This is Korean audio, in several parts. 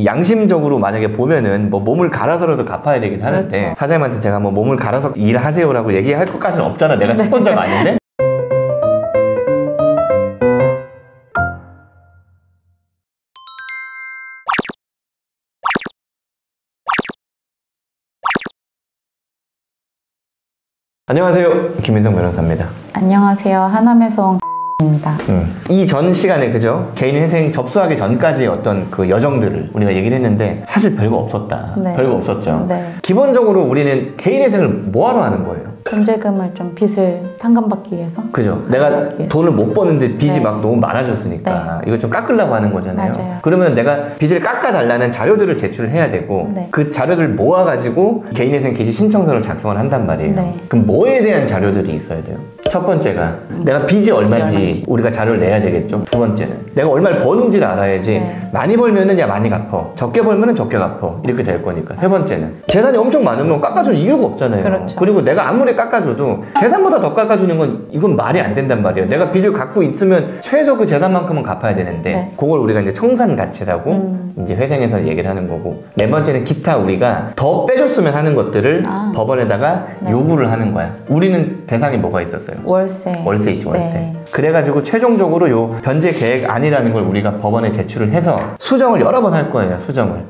양심적으로 만약에 보면은 뭐 몸을 갈아서라도 갚아야 되긴 하는데 그렇죠. 사장님한테 제가 뭐 몸을 갈아서 일하세요라고 얘기할 것까지는 없잖아. 내가 채권자가 아닌데. 안녕하세요, 김민성 변호사입니다. 안녕하세요, 하남에서 입니다. 이 전 시간에 그죠? 개인회생 접수하기 전까지 어떤 그 여정들을 우리가 얘기를 했는데 사실 별거 없었다. 네. 별거 없었죠. 네. 기본적으로 우리는 개인회생을 뭐하러 하는 거예요? 변제금을 좀 빚을 탕감받기 위해서. 그죠? 내가 돈을 못 버는데 빚이 네. 막 너무 많아졌으니까 이거 좀 깎으려고 하는 거잖아요. 맞아요. 그러면 내가 빚을 깎아달라는 자료들을 제출을 해야 되고 네. 그 자료들 모아가지고 개인회생 개시 신청서를 작성을 한단 말이에요. 네. 그럼 뭐에 대한 자료들이 있어야 돼요? 첫 번째가 내가 빚이 얼마인지 우리가 자료를 내야 되겠죠. 두 번째는 내가 얼마를 버는지를 알아야지. 네. 많이 벌면은 야 많이 갚어, 적게 벌면은 적게 갚어, 이렇게 될 거니까. 세 번째는 재산이 엄청 많으면 깎아줄 이유가 없잖아요. 그렇죠. 그리고 내가 아무리 깎아줘도 재산보다 더 깎아주는 건 이건 말이 안 된단 말이에요. 내가 빚을 갖고 있으면 최소 그 재산만큼은 갚아야 되는데 네. 그걸 우리가 이제 청산 가치라고 이제 회생에서 얘기를 하는 거고, 네 번째는 기타 우리가 더 빼줬으면 하는 것들을 법원에다가 요구를 하는 거야. 우리는 대상이 뭐가 있었어요? 월세. 월세 있죠, 월세. 네. 그래가지고 최종적으로 요 변제 계획 안이라는 걸 우리가 법원에 제출을 해서 수정을 여러 번 할 거예요, 수정을.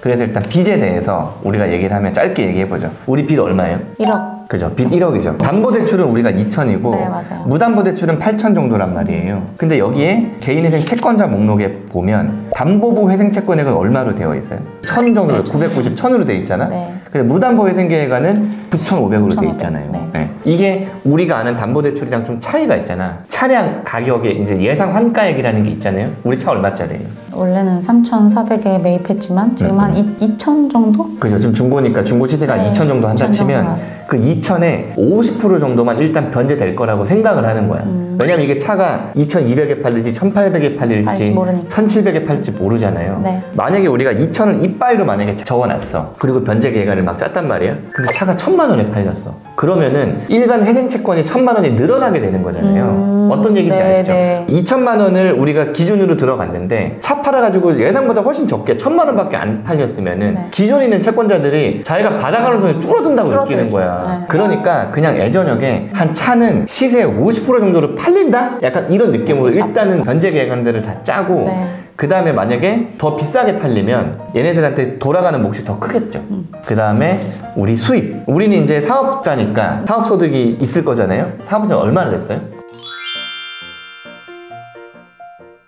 그래서 일단 빚에 대해서 우리가 얘기를 하면 짧게 얘기해보죠. 우리 빚 얼마예요? 1억. 그죠? 빚 1억이죠. 담보대출은 우리가 2천이고 네, 맞아요. 무담보대출은 8천 정도란 말이에요. 근데 여기에 개인회생 채권자 목록에 보면 담보부 회생채권액은 얼마로 되어 있어요? 1000 정도로, 990, 1000으로 되어 있잖아? 네. 근데 무담보 회생계획안은 9,500으로 되어 있잖아요. 네. 네. 이게 우리가 아는 담보대출이랑 좀 차이가 있잖아. 차량 가격에 이제 예상 환가액이라는 게 있잖아요. 우리 차 얼마짜리예요? 원래는 3,400에 매입했지만 지금 한 2,000 정도? 그죠. 지금 중고니까 중고 시세가 네. 2천 정도 한다 2,000 정도 치면 나왔어요. 그 2천에 50% 정도만 일단 변제될 거라고 생각을 하는 거야. 왜냐면 이게 차가 2,200에 팔릴지 1,800에 팔릴지 팔지 모르니까. 1,700에 팔릴지 모르잖아요. 네. 만약에 우리가 2천을 이빠이로 만약에 적어놨어. 그리고 변제 계획안을 막 짰단 말이야. 근데 차가 1,000만 원에 팔렸어. 그러면은 일반 회생채권이 1,000만 원이 늘어나게 되는 거잖아요. 어떤 얘기인지 네, 아시죠? 네. 2천만 원을 우리가 기준으로 들어갔는데 차 팔아가지고 예상보다 훨씬 적게 1,000만 원밖에 안 팔렸으면은 네. 기존에 있는 채권자들이 자기가 받아가는 돈이 줄어든다고 느끼는 거야. 네. 그러니까 그냥 애저녁에 한 차는 시세의 50% 정도로 팔린다? 약간 이런 느낌으로 일단은 변제 계획안들을 다 짜고 네. 그 다음에 만약에 더 비싸게 팔리면 얘네들한테 돌아가는 몫이 더 크겠죠. 그 다음에 우리 수입. 우리는 이제 사업자니까 사업소득이 있을 거잖아요. 사업자 얼마나 됐어요?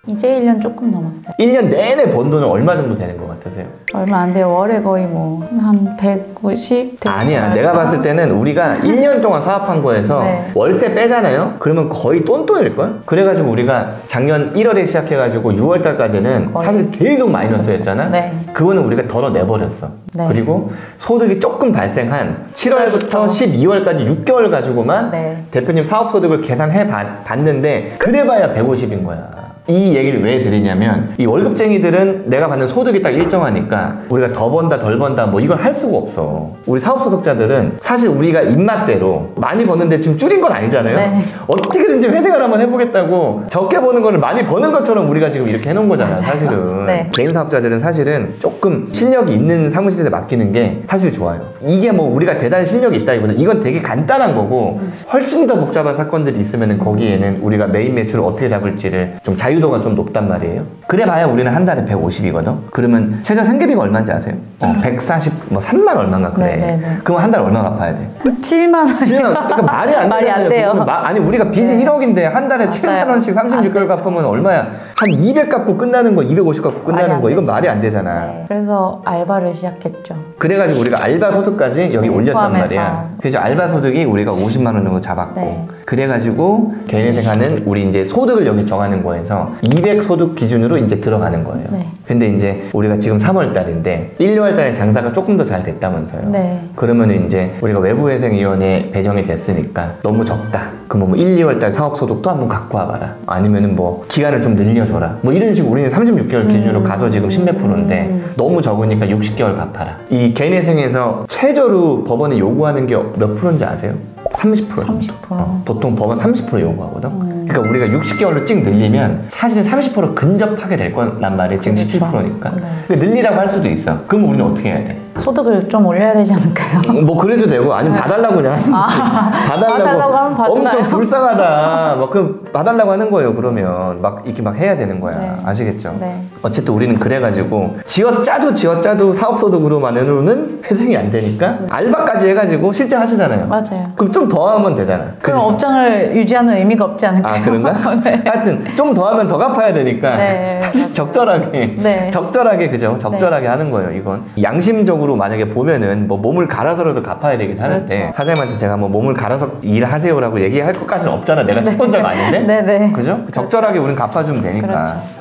이제 1년 조금 넘었어요. 1년 내내 번 돈은 얼마 정도 되는 것 같으세요? 얼마 안 돼요. 월에 거의 뭐 한 150? 아니야. 내가 봤을 때는 우리가 1년 동안 사업한 거에서 네. 월세 빼잖아요? 그러면 거의 똔똔일걸? 그래가지고 우리가 작년 1월에 시작해가지고 6월달까지는 거의 사실 계속 마이너스였잖아? 네. 그거는 우리가 덜어내버렸어. 네. 그리고 소득이 조금 발생한 7월부터 12월까지 6개월 가지고만 네. 대표님 사업소득을 계산해 봤는데 그래봐야 150인 거야. 이 얘기를 왜 드리냐면 이 월급쟁이들은 내가 받는 소득이 딱 일정하니까 우리가 더 번다 덜 번다 뭐 이걸 할 수가 없어. 우리 사업소득자들은 사실 우리가 입맛대로 많이 버는데 지금 줄인 건 아니잖아요. 네. 어떻게든지 회생을 한번 해보겠다고 적게 버는 거를 많이 버는 것처럼 우리가 지금 이렇게 해놓은 거잖아. 맞아요. 사실은. 네. 개인 사업자들은 사실은 조금 실력이 있는 사무실에 맡기는 게 사실 좋아요. 이게 뭐 우리가 대단히 실력이 있다기보다 이건 되게 간단한 거고 훨씬 더 복잡한 사건들이 있으면 거기에는 우리가 메인 매출을 어떻게 잡을지를 좀 자유도가 좀 높단 말이에요. 그래 봐야 우리는 한 달에 150이거든. 그러면 최저 생계비가 얼마인지 아세요? 140, 뭐 3만 얼마인가 그래. 네네네. 그럼 한 달에 얼마 갚아야 돼? 7만 원. 그러니까 말이 안 말이 안 되잖아요. 돼요. 아니 우리가 빚이 네. 1억인데 한 달에 맞아요. 7만 원씩 36개월 갚으면 얼마야? 한 200 갚고 끝나는 거, 250 갚고 말이 끝나는 안 거. 이건 되죠. 말이 안 되잖아. 네. 그래서 알바를 시작했죠. 그래가지고 우리가 알바 소득까지 여기 네, 올렸단 포함해서. 말이야. 그래서 알바 소득이 우리가 50만 원 정도 잡았고 네. 그래가지고 개인회생하는 우리 이제 소득을 여기 정하는 거에서 200 소득 기준으로 이제 들어가는 거예요. 네. 근데 이제 우리가 지금 3월 달인데 1, 2월 달에 장사가 조금 더 잘 됐다면서요. 네. 그러면은 이제 우리가 외부회생위원회에 배정이 됐으니까 너무 적다. 그럼 뭐 1, 2월 달 사업소득도 한번 갖고 와봐라. 아니면은 뭐 기간을 좀 늘려줘라. 뭐 이런 식으로 우리는 36개월 기준으로 가서 지금 10몇 프로인데 너무 적으니까 60개월 갚아라. 이 개인회생에서 최저로 법원에 요구하는 게 몇 프로인지 아세요? 30%. 30%. 보통 법은 30% 요구하거든. 그러니까 우리가 60개월로 찍 늘리면 사실은 30% 근접하게 될 거란 말이에요. 지금 그렇죠. 17%니까. 네. 늘리라고 할 수도 있어. 그럼 우리는 어떻게 해야 돼? 소득을 좀 올려야 되지 않을까요? 뭐 그래도 되고 아니면 봐달라고 그냥 하는 거지. 봐달라고 하면 봐주나요? 엄청 불쌍하다. 막 그 봐달라고 하는 거예요. 그러면 막 이렇게 막 해야 되는 거야. 네. 아시겠죠? 네. 어쨌든 우리는 그래가지고 지어짜도 사업소득으로만으로는 회생이 안 되니까 알바까지 해가지고 실제 하시잖아요. 맞아요. 그럼 좀 더 하면 되잖아. 그럼 업장을 유지하는 의미가 없지 않을까요? 아 그런가? 네. 하여튼 좀 더 하면 더 갚아야 되니까 네, 사실 맞아요. 적절하게 네. 적절하게 그죠? 적절하게 하는 거예요. 이건 양심적으로 만약에 보면은 뭐 몸을 갈아서라도 갚아야 되긴 하는데 그렇죠. 사장님한테 제가 뭐 몸을 갈아서 일하세요라고 얘기할 것까지는 없잖아. 내가 채권자가 아닌데. 네네. 그죠? 적절하게 우린 갚아주면 되니까. 그렇죠.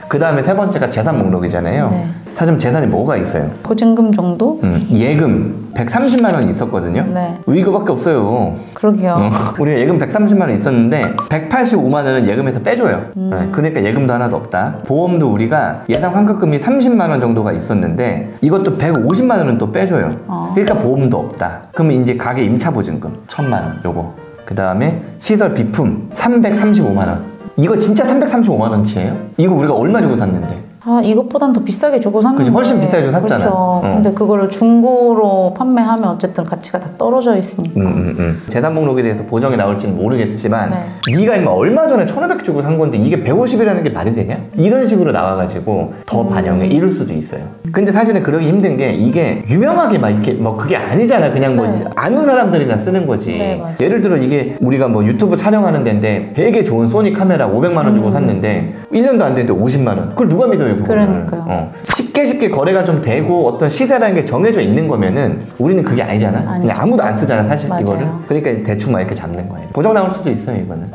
그 다음에 세 번째가 재산 목록이잖아요. 네. 사실 재산이 뭐가 있어요? 보증금 정도? 예금 130만 원 있었거든요. 네. 이거밖에 없어요. 그러게요. 우리가 예금 130만 원 있었는데 185만 원은 예금에서 빼줘요. 네, 그러니까 예금도 하나도 없다. 보험도 우리가 예상 환급금이 30만 원 정도가 있었는데 이것도 150만 원은 또 빼줘요. 그러니까 보험도 없다. 그러면 이제 가계 임차 보증금 1000만 원 요거. 그 다음에 시설 비품 335만 원. 이거 진짜 335만 원치예요? 이거 우리가 얼마 주고 샀는데? 아, 이것보단 더 비싸게 주고 샀는데. 그치, 훨씬 비싸게 주고 샀잖아. 그렇죠. 근데 그거를 중고로 판매하면 어쨌든 가치가 다 떨어져 있으니까. 재산 목록에 대해서 보정이 나올지는 모르겠지만 네. 네가 임마 얼마 전에 1,500 주고 산 건데 이게 150이라는 게 말이 되냐? 이런 식으로 나와가지고 더 반영해 이룰 수도 있어요. 근데 사실은 그러기 힘든 게 이게 유명하게 막 이렇게 뭐 그게 아니잖아. 그냥 뭐 네. 아는 사람들이나 쓰는 거지. 네, 맞아요. 예를 들어 이게 우리가 뭐 유튜브 촬영하는 데인데 되게 좋은 소니 카메라 500만 원 주고 샀는데 1년도 안 됐는데 50만 원. 그걸 누가 믿어요? 그거를. 그러니까요. 쉽게 거래가 좀 되고 어떤 시세라는 게 정해져 있는 거면은 우리는 그게 아니잖아. 그냥 아니죠. 아무도 안 쓰잖아 사실 맞아요. 이거를. 그러니까 대충 막 이렇게 잡는 거예요. 보정 나올 수도 있어요 이거는.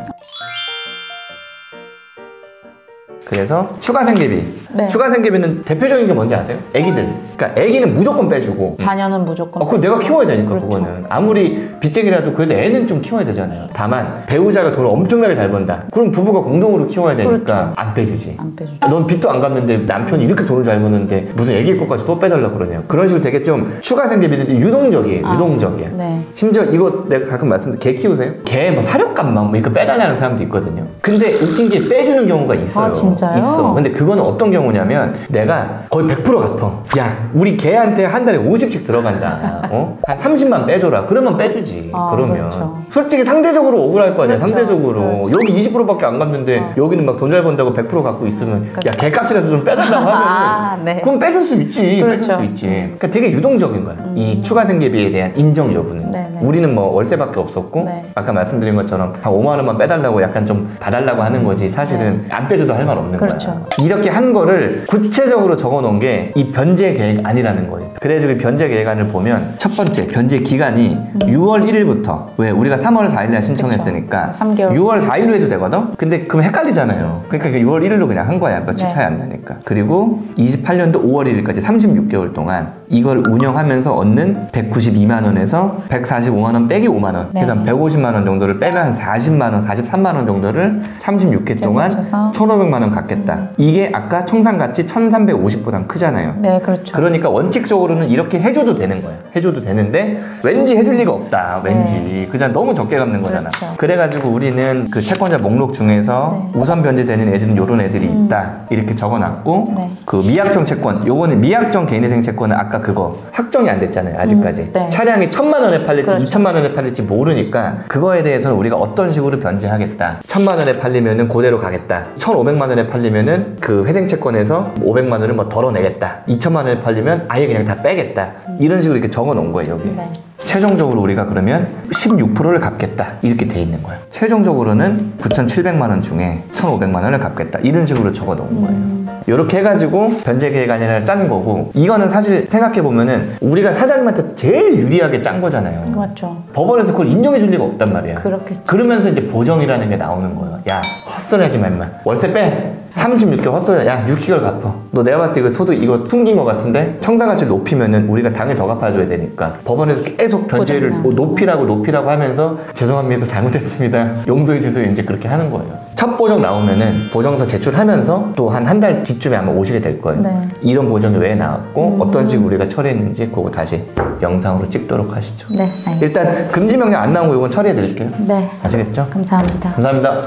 그래서 추가 생계비. 네. 추가 생계비는 대표적인 게 뭔지 아세요? 애기들. 그러니까 애기는 무조건 빼주고. 자녀는 무조건. 그거 내가 키워야 되니까 그렇죠. 그거는 아무리 빚쟁이라도 그래도 애는 좀 키워야 되잖아요. 다만 배우자가 돈을 엄청나게 잘 번다. 그럼 부부가 공동으로 키워야 되니까 그렇죠. 안 빼주지. 안 빼주죠. 넌 빚도 안 갚는데 남편이 이렇게 돈을 잘 버는데 무슨 애기 것까지 또 빼달라 그러냐. 그런 식으로 되게 좀 추가 생계비인데 유동적이에요. 유동적이야. 네. 심지어 이거 내가 가끔 말씀드린 개 키우세요? 개 뭐 사료값만 뭐 이거 빼달라는 사람도 있거든요. 근데 웃긴 게 빼주는 경우가 있어요. 아, 진짜요? 있어. 근데 그거는 어떤 경우냐면 내가 거의 100% 갚아. 야, 우리 개한테 한 달에 50씩 들어간다. 한 30만 빼줘라. 그러면 빼주지. 아, 그러면. 그렇죠. 솔직히 상대적으로 억울할 거 아니야. 그렇죠. 상대적으로. 그렇죠. 여기 20%밖에 안 갚는데 여기는 막 돈 잘 번다고 100% 갖고 있으면 야, 개값이라도 좀 빼달라고 하면 아, 네. 그럼 빼줄 수 있지. 그렇죠. 빼줄 수 있지. 그러니까 되게 유동적인 거야. 이 추가 생계비에 대한 인정 여부는. 네네. 우리는 뭐 월세밖에 없었고 네. 아까 말씀드린 것처럼 한 5만 원만 빼달라고 약간 좀 봐달라고 하는 거지 사실은 안 빼줘도 할 말 없는 그렇죠. 거야. 이렇게 한 거를 구체적으로 적어 놓은 게 이 변제 계획 아니라는 거예요. 그래가지고 이 변제 계획안을 보면 첫 번째 변제 기간이 6월 1일부터 왜 우리가 3월 4일날 신청했으니까 그쵸. 3개월. 6월 4일로 해도 되거든? 근데 그럼 헷갈리잖아요. 그러니까 6월 1일로 그냥 한 거야. 며칠 네. 차이 안 나니까. 그리고 28년도 5월 1일까지 36개월 동안 이걸 운영하면서 얻는 192만 원에서 145만 원 빼기 5만 원. 네. 그래서 한 150만 원 정도를 빼면 한 40만 원, 43만 원 정도를 36회 동안 합쳐서 1,500만 원 갚겠다. 이게 아까 청산가치 1,350보단 크잖아요. 네, 그렇죠. 그러니까 원칙적으로는 이렇게 해줘도 되는 거예요. 해줘도 되는데 왠지 해줄 리가 없다. 왠지 그냥 너무 적게 갚는 거잖아. 그렇죠. 그래가지고 우리는 그 채권자 목록 중에서 네. 우선 변제되는 애들은 이런 애들이 있다. 이렇게 적어놨고 네. 그 미약정 채권, 요거는 미약정 개인회생 채권은 아까 그거 확정이 안 됐잖아요. 아직까지. 네. 차량이 1,000만 원에 팔릴지 그렇죠. 2,000만 원에 팔릴지 모르니까 그거에 대해서는 우리가 어떤 식으로 변제하겠다. 1,000만 원에 팔리면은 그대로 가겠다. 1,500만 원에 팔리면은 그 회생 채권에서 500만 원을 뭐 덜어내겠다. 2,000만 원에 팔리면 아예 그냥 다 빼겠다. 이런 식으로 이렇게 적어 놓은 거예요, 여기. 네. 최종적으로 우리가 그러면 16%를 갚겠다. 이렇게 돼 있는 거예요. 최종적으로는 9,700만 원 중에 1,500만 원을 갚겠다. 이런 식으로 적어 놓은 거예요. 이렇게 해가지고 변제 계획안을 짠 거고 이거는 사실 생각해보면은 우리가 사장님한테 제일 유리하게 짠 거잖아요. 맞죠. 법원에서 그걸 인정해 줄 리가 없단 말이야. 그렇겠죠. 그러면서 이제 보정이라는 게 나오는 거예요. 야, 헛소리 하지 마, 임마. 월세 빼. 36개월 헛소리야. 야, 6개월 갚아. 너 내가 봤을 때 이거 소득 이거 숨긴 것 같은데 청산가치를 높이면은 우리가 당일 더 갚아줘야 되니까 법원에서 계속 변제를 높이라고 하면서 죄송합니다. 잘못했습니다. 용서해 주세요. 이제 그렇게 하는 거예요. 첫 보정 나오면은 보정서 제출하면서 또 한 달 뒤쯤에 아마 오시게 될 거예요. 네. 이런 보정이 왜 나왔고 어떤 식으로 우리가 처리했는지 그거 다시 영상으로 찍도록 하시죠. 네, 알겠습니다. 일단 금지 명령 안 나온 거 이건 처리해 드릴게요. 네, 아시겠죠? 감사합니다. 감사합니다.